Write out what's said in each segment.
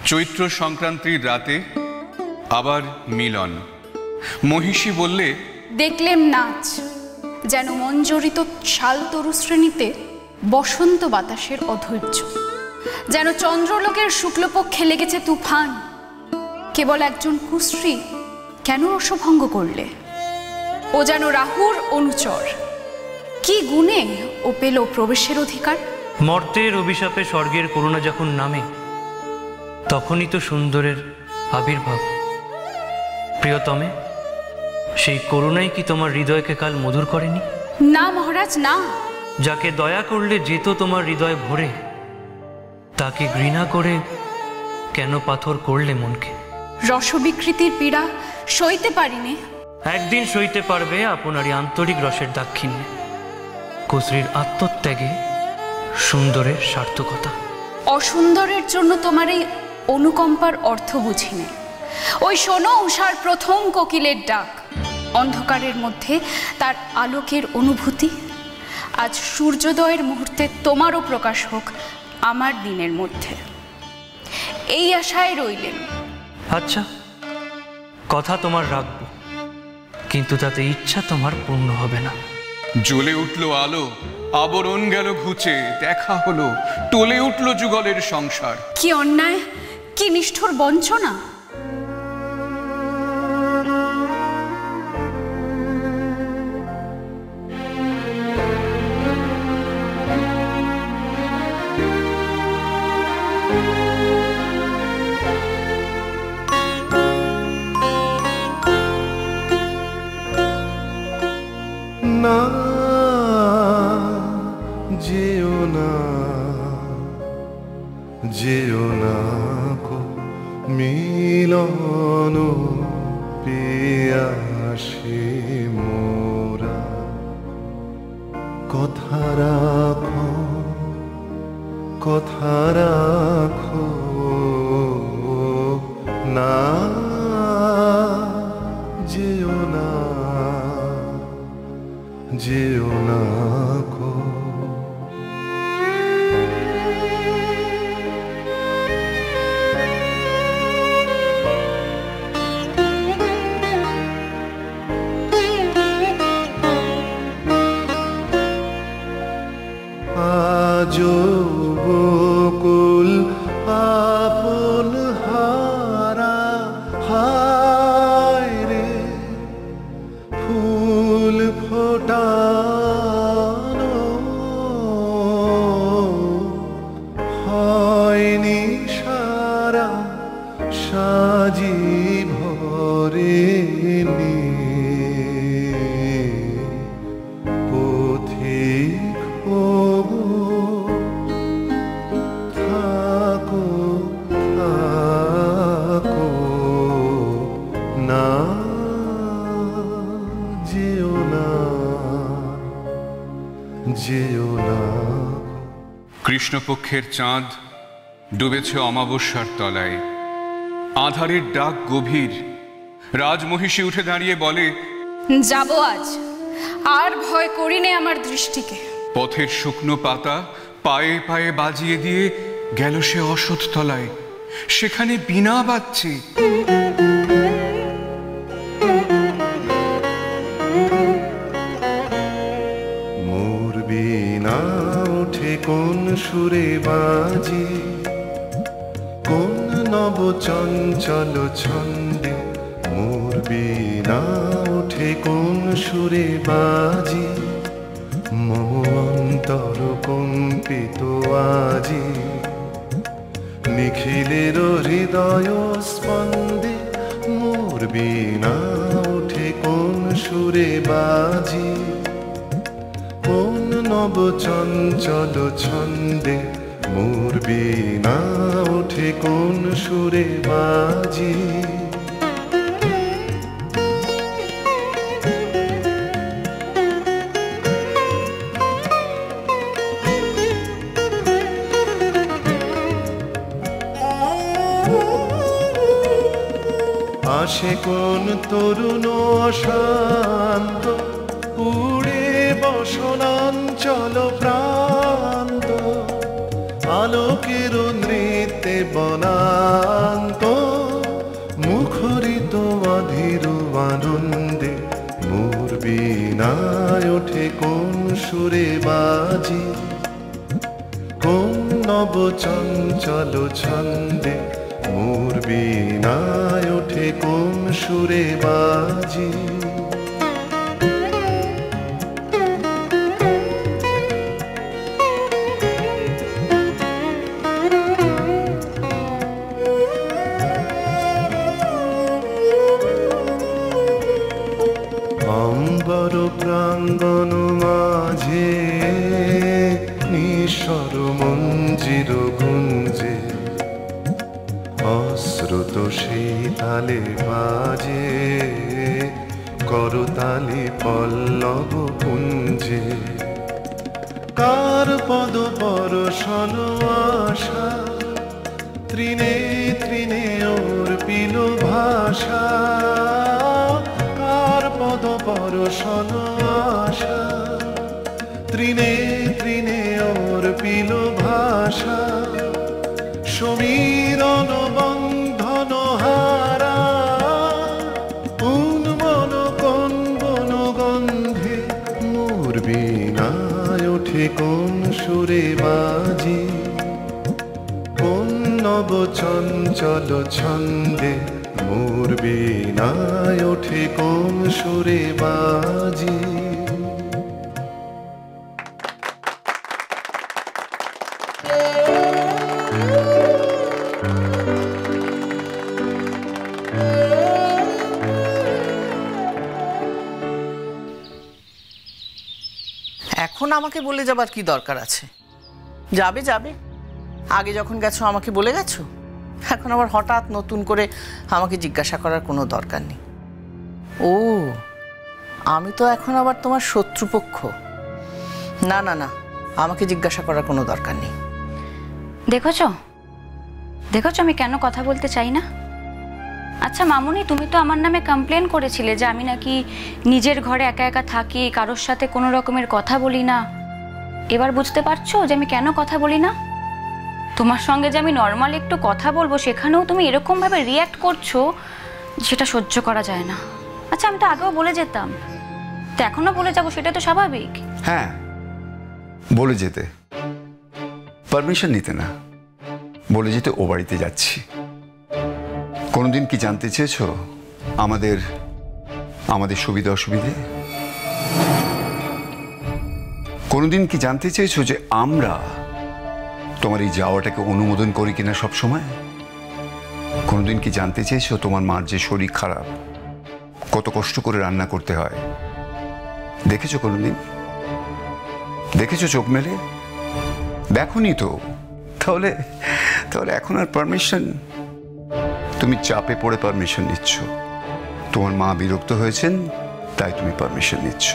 চৈত্র সংক্রান্তির রাতে আবার মিলন। মহিষী বললে, দেখলেম নাচ যেন মঞ্জরিত শাল তরু শ্রেণীতে বসন্ত বাতাসের অধৈর্য, যেন চন্দ্রলোকের শুক্লপক্ষে লেগেছে তুফান। কেবল একজন কুশ্রী কেন রসভঙ্গ করলে? ও যেন রাহুর অনুচর, কি গুণে ও পেল প্রবেশের অধিকার? মর্তের অভিশাপে স্বর্গের করুণা যখন নামে, তখনই তো সুন্দরের আবির্ভাব। প্রিয়তমে, সেই করুণাই কি তোমার হৃদয়কে কাল মধুর করেনি? না মহারাজ, না। যাকে দয়া করলে যেত তোমার হৃদয় ভরে, তাকে ঘৃণা করে কেন পাথর করলে মনকে? রসবিকৃতির পীড়া সইতে পারিনি। একদিন সইতে পারবে আপনারই আন্তরিক রসের দাক্ষিণ্যে, কুশ্রীর আত্মত্যাগে সুন্দরের সার্থকতা। অসুন্দরের জন্য তোমার এই অনুকম্পার অর্থ বুঝিনি। ওই শোনো উষার প্রথম কোকিলের ডাক, অন্ধকারের মধ্যে তার আলোকের অনুভূতি। আজ সূর্যোদয়ের মুহূর্তে তোমারও প্রকাশ হোক আমার দিনের মধ্যে, এই আশায় রইলেন। আচ্ছা, কথা তোমার রাখব, কিন্তু তাতে ইচ্ছা তোমার পূর্ণ হবে না। জ্বলে উঠল আলো, আবরণ গেল ঘুচে, দেখা হলো টলে উঠল যুগলের সংসার। কি অন্যায়, কি নিষ্ঠুর বঞ্চনা! না যেও না, যেও না কো মিলন পেয়াসে মোরা। কথা রাখো, কথা রাখো না, যেও না, যেও না গো। আজো বকুল আপন হারা, হায় রে ফুল ফোটানো হয়নি সারা, সাজি ভরেনি পথিক হবো, থাকো থাকো না, যেও না, যেও না। কৃষ্ণপক্ষের চাঁদ ডুবেছে অমাবস্যার তলায়, আধারের ডাক গভীর। রাজমহিষী উঠে দাঁড়িয়ে বলে, যাব আজ, আর ভয় করিনে আমার দৃষ্টিকে। পথের শুকনো পাতা পায়ে পায়ে বাজিয়ে দিয়ে গেল সে অসৎ তলায়, সেখানে বীণা বাজছে। মোর বীণা ওঠে কোন সুরে বাজে, কোন নব চঞ্চল ছন্দে। মোর বীণা ওঠে কোন সুরে বাজে, মম অন্তর কম্পিত আজি। নিখিলের হৃদয় স্পন্দে মোর বীণা ওঠে কোন সুরে বাজে, কোন নব চঞ্চল ছন্দে। মোর বীণা ওঠে কোন সুরে বাজে। আসে কোন তরুণ অশান্ত, উড়ে বসনাঞ্চল প্রান্ত। আলোকের নৃত্য এতে বনান্ত মুখরিত অধীর আনন্দে মোর বীণায় ওঠে কোন সুরে বাজি, কোন নব চঞ্চল ছন্দে মোর বীণায় ওঠে কোন সুরে বাজি। অম্বর প্রাঙ্গণ মাঝে নিঃস্বর মঞ্জির গুঞ্জে অশ্রুত সেই তালে বাজে করতালি পল্লব পুঞ্জে। কার পদ পরশন আশা তৃণে তৃণে ওর পিল ভাষা, পদ পরশন আশা তৃণে তৃণে ওর পিল ভাষা। সমীরণ বন্ধন হারা উন্মন কোন বন গন্ধে মোর বীণায় ওঠে কোন সুরে বাজি, কোন নব চঞ্চল ছন্দে মোর বীণায় ওঠে কোন সুরে বাজি। এখন আমাকে বলে যাবার কি দরকার আছে? যাবে যাবে, আগে যখন গেছো আমাকে বলে গেছো, এখন আবার হঠাৎ নতুন করে আমাকে জিজ্ঞাসা করার কোনো দরকার নেই। ও, আমি তো এখন আবার তোমার শত্রুপক্ষ। না না না, আমাকে জিজ্ঞাসা করার কোনো দরকার নেই। দেখেছো দেখেছো আমি কেন কথা বলতে চাই না? আচ্ছা মামুনি, তুমি তো আমার নামে কমপ্লেন করেছিলে যে আমি নাকি নিজের ঘরে একা একা থাকি, কারোর সাথে কোনো রকমের কথা বলি না। এবার বুঝতে পারছো যে আমি কেন কথা বলি না? তোমার সঙ্গে যে আমি নর্মাল একটু কথা বলবো সেখানেও তুমি এরকম ভাবে রিয়্যাক্ট করছো, সেটা সহ্য করা যায় না। আচ্ছা আমি তো আগেও বলে যেতাম, তো এখনো বলে যাবো, সেটা তো স্বাভাবিক। হ্যাঁ, বলে যেতে, পারমিশন নিতে না, বলে যেতে ও বাড়িতে যাচ্ছি। কোনোদিন কি জানতে চেয়েছো আমাদের আমাদের সুবিধা অসুবিধে? কোনোদিন কি জানতে চেয়েছো যে আমরা তোমার এই যাওয়াটাকে অনুমোদন করি কিনা সব সময়? কোনোদিন কি জানতে চেয়েছো তোমার মার যে শরীর খারাপ, কত কষ্ট করে রান্না করতে হয়? দেখেছো কোনোদিন? দেখেছো চোখ মেলে? দেখোনি তো? তাহলে তাহলে এখন আর পারমিশন? তুমি চাপে পড়ে পারমিশন নিচ্ছ। তোমার মা বিরক্ত হয়েছেন তাই তুমি পারমিশন নিচ্ছ।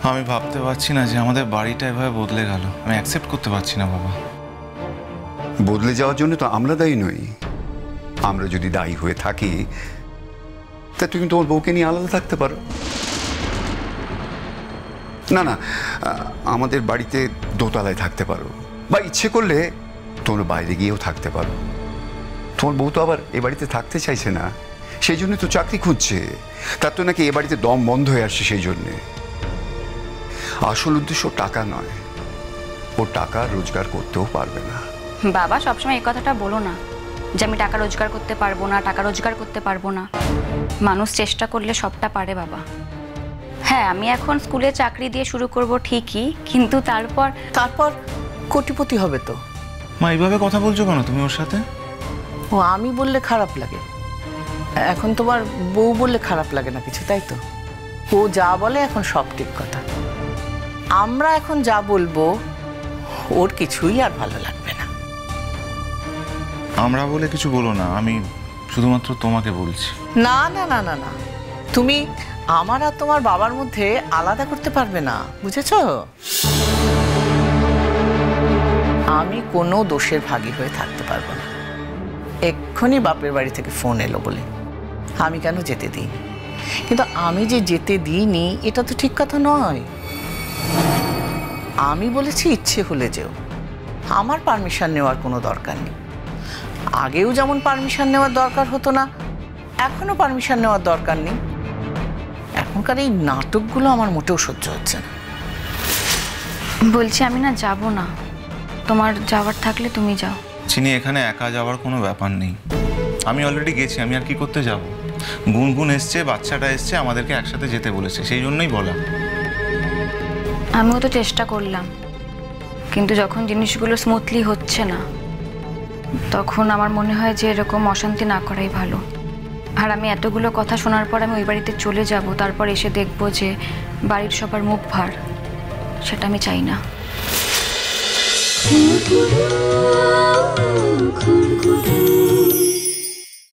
আমি ভাবতে পারছি না যে আমাদের বাড়িটা এভাবে বদলে গেল। আমি অ্যাকসেপ্ট করতে পারছি না বাবা। বদলে যাওয়ার জন্য তো আমরা দায়ী নই। আমরা যদি দায়ী হয়ে থাকি তা তুমি তোমার বউকে নিয়ে আলাদা থাকতে পারো। না না, আমাদের বাড়িতে দোতলায় থাকতে পারো, বা ইচ্ছে করলে তোমরা বাইরে গিয়েও থাকতে পারো। তোমার বউ তো আবার এ বাড়িতে থাকতে চাইছে না, সেই জন্য তো চাকরি খুঁজছে। তার তো নাকি এ বাড়িতে দম বন্ধ হয়ে আসছে। সেই জন্যে আসল উদ্দেশ্য টাকা নয়, ও টাকা রোজগার করতেও পারবে না। বাবা সবসময় এই কথাটা বলো না যে আমি টাকা রোজগার করতে পারবো না, টাকা রোজগার করতে পারবো না। মানুষ চেষ্টা করলে সবটা পারে বাবা। হ্যাঁ, আমি এখন স্কুলে চাকরি দিয়ে শুরু করব ঠিকই, কিন্তু তারপর কোটিপতি হবে তো। মা এইভাবে কথা বলছো কেন তুমি ওর সাথে? ও আমি বললে খারাপ লাগে, এখন তোমার বউ বললে খারাপ লাগে না কিছু, তাই তো? ও যা বলে এখন সব ঠিক কথা। আমরা এখন যা বলবো ওর কিছুই আর ভালো লাগবে না। আমরা বলে কিছু বলো না, আমি শুধুমাত্র তোমাকে বলছি। না না না না না, তুমি আমার আর তোমার বাবার মধ্যে আলাদা করতে পারবে না, বুঝেছো? আমি কোনো দোষের ভাগী হয়ে থাকতে পারবো না। এক্ষুনি বাপের বাড়ি থেকে ফোন এলো বলে আমি কেন যেতে দিইনি, কিন্তু আমি যে যেতে দিইনি এটা তো ঠিক কথা নয়। আমি বলেছি ইচ্ছে হলে যেও, আমার পারমিশন নেওয়ার কোনো দরকার নেই। আগেও যেমন পারমিশন নেওয়ার দরকার হতো না, এখনো পারমিশন নেওয়ার দরকার নেই। এখনকার এই নাটকগুলো আমার মোটেও সহ্য হচ্ছে না। বলছি আমি না যাব না, তোমার যাওয়ার থাকলে তুমি যাও। চিনি, এখানে একা যাওয়ার কোনো ব্যাপার নেই। আমি অলরেডি গেছি, আমি আর কি করতে যাব? গুনগুন এসছে, বাচ্চাটা এসছে, আমাদেরকে একসাথে যেতে বলেছে, সেই জন্যই বলা। আমিও তো চেষ্টা করলাম, কিন্তু যখন জিনিসগুলো স্মুথলি হচ্ছে না তখন আমার মনে হয় যে এরকম অশান্তি না করাই ভালো। আর আমি এতগুলো কথা শোনার পর আমি ওই বাড়িতে চলে যাব, তারপর এসে দেখবো যে বাড়ির সবার মুখ ভার, সেটা আমি চাই না।